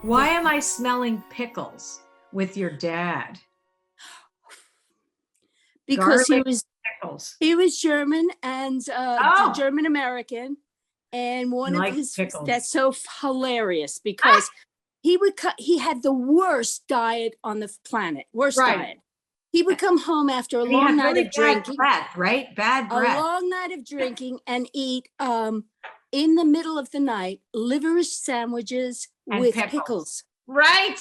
Why am I smelling pickles with your dad? Because pickles. he was German and German American, and one of his pickles. That's so hilarious because he had the worst diet on the planet, diet. He would come home after a long night of drinking, bad breath. A long night of drinking, and eat in the middle of the night liver sandwiches with pickles. Right.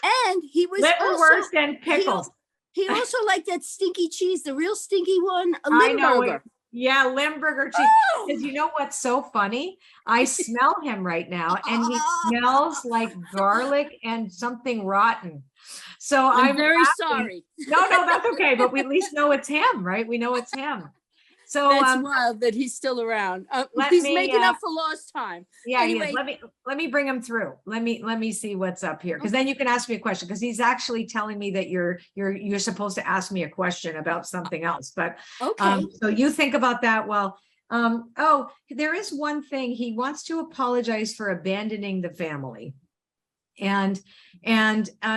And he was liverwurst and pickles. He also liked that stinky cheese, the real stinky one, a I know Limburger. Yeah, Limburger cheese. Because you know what's so funny? I smell him right now, and he smells like garlic and something rotten. So I'm very sorry. No, that's okay. But we at least know it's him, right? We know it's him. So that's wild that he's still around. He's making up for lost time. Yeah, anyway, let me bring him through. Let me see what's up here, because then you can ask me a question. Because he's actually telling me that you're supposed to ask me a question about something else. But okay. So you think about that. Well, there is one thing. He wants to apologize for abandoning the family. And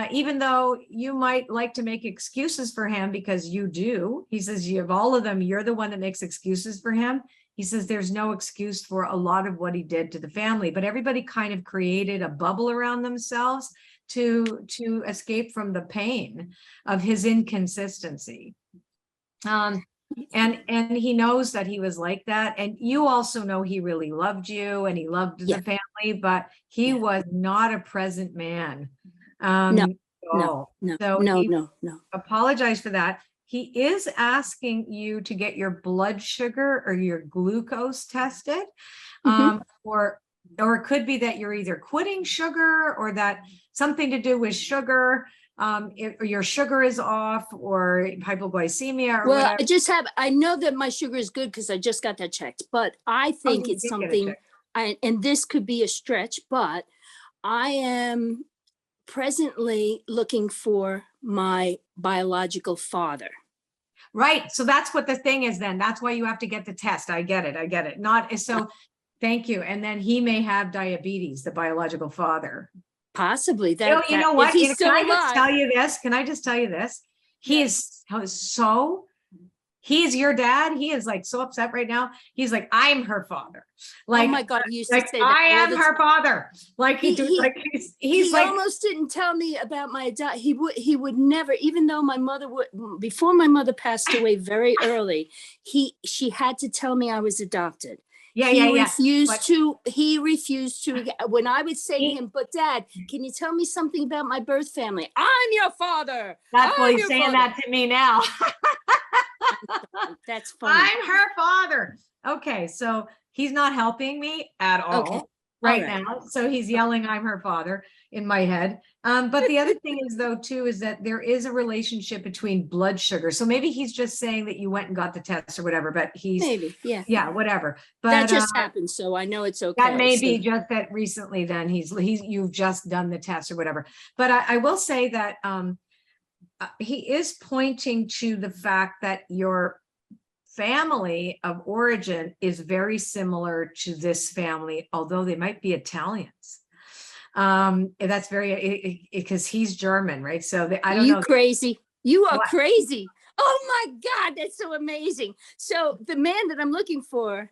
even though you might like to make excuses for him, because you do, he says, you have all of them, you're the one that makes excuses for him. He says there's no excuse for a lot of what he did to the family, but everybody kind of created a bubble around themselves to escape from the pain of his inconsistency. And he knows that he was like that. And you also know he really loved you and he loved the family, but he was not a present man. No. Apologize for that. He is asking you to get your blood sugar or your glucose tested. Or it could be that you're either quitting sugar or that something to do with sugar. Or your sugar is off, or hypoglycemia, or whatever. I know that my sugar is good because I just got that checked, but I think it's something, and this could be a stretch, but I am presently looking for my biological father. Right. So that's what the thing is then. That's why you have to get the test. I get it. Not so. Thank you. And then he may have diabetes, the biological father. Possibly. You know what? Can I just tell you this? He is so, he's your dad. He is like so upset right now. He's like, I'm her father. Like, oh my God, he used to say that I am her father. Like he's like, almost didn't tell me about my dad. He would never, even though before my mother passed away very early, she had to tell me I was adopted. He refused to, when I would say to him, but Dad, can you tell me something about my birth family? I'm your father. That's why he's saying that to me now. That's funny. I'm her father. Okay, so he's not helping me at all now. So he's yelling, I'm her father in my head. But the other thing is though, too, is that there is a relationship between blood sugar. So maybe he's just saying that you went and got the test or whatever, but whatever. But that just happened. So I know it's okay. That may be just that recently then you've just done the test or whatever. But I will say that he is pointing to the fact that your family of origin is very similar to this family, although they might be Italians. That's very, because he's German, right? So I don't know. You crazy. You are crazy. Oh my God, that's so amazing. So the man that I'm looking for,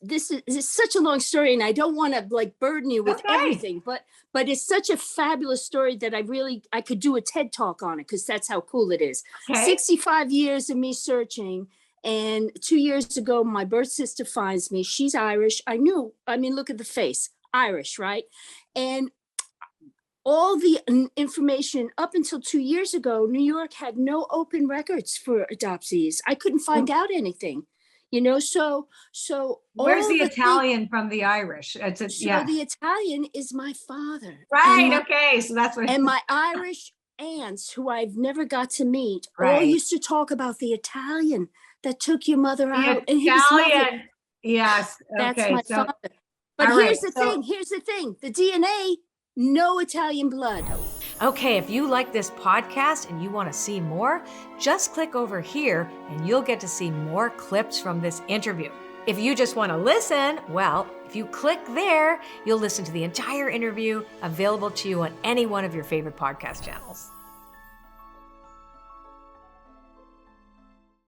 this is such a long story, and I don't want to like burden you with everything, but it's such a fabulous story that I could do a TED talk on it, because that's how cool it is. 65 years of me searching. And 2 years ago, my birth sister finds me. She's Irish. Look at the face. Irish, right? And all the information up until 2 years ago, New York had no open records for adoptees. I couldn't find out anything, so where's the Italian from the Irish? The Italian is my father. Right. So that's what. And my Irish aunts, who I've never got to meet, all used to talk about the Italian that took your mother out. And Italian. Yes. That's my father. But here's the thing, the DNA, no Italian blood. Okay, if you like this podcast and you want to see more, just click over here and you'll get to see more clips from this interview. If you just want to listen, well, if you click there, you'll listen to the entire interview available to you on any one of your favorite podcast channels.